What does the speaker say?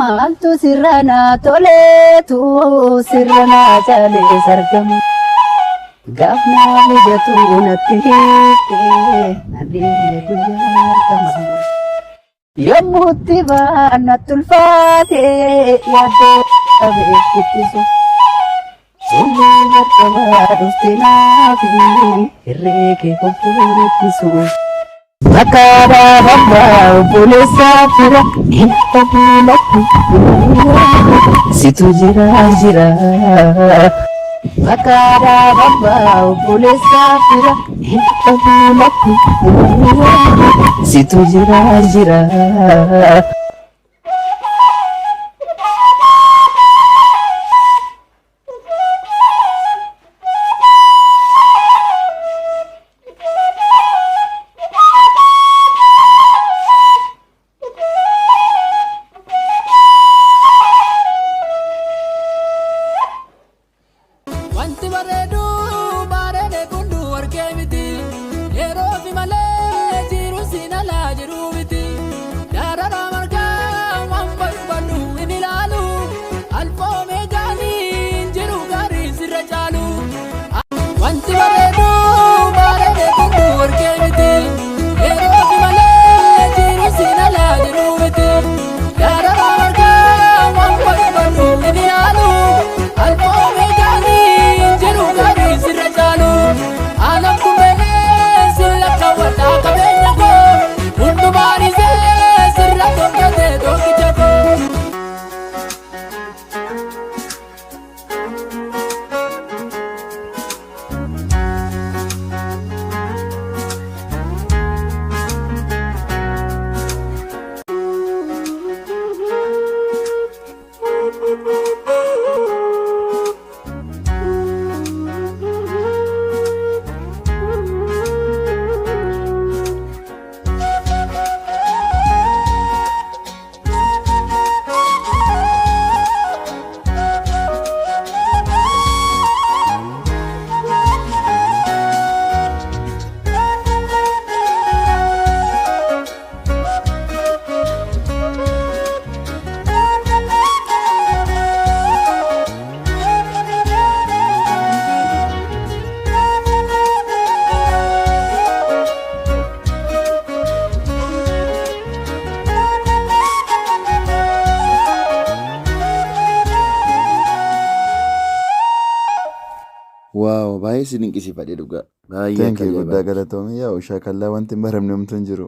maaltu sirrana toleetu sirrana jaalee sargamu gaafna mijatu natti hiiktee adeemee guyyaa kama yommuutti baana tulfaatee yaaddoo qabee ittisu sullee marqabaa dhuftee naafi herreegee konkoloo ittisu. Makara bamba obbolessa fira hinta bulatti situ jira Makara bamba obbolessa fira hinta bulatti situ jira Wanti bareedu bareede kundu warqee miti yeroo fi malee jiru sinala jiru miti darara margaa waan barbaadu hin ilaalu alfoomee jaaniin jiru gaarii sirra caalu. Wanti bareedu bareede kundu warqee miti yeroo fi malee jiru sinala jiru miti darara margaa waan barbaadu hin ilaalu alfoomee alam kumele sirra kawata kabenya ko undu marise sirra tokate tokichako Wow, baay'ee si dinqisiifadhe dhugaa. Baay'ee Thank you akka guddaa galatoomii yaa shaakallaa wanti hin baramne homtuu hin jiru.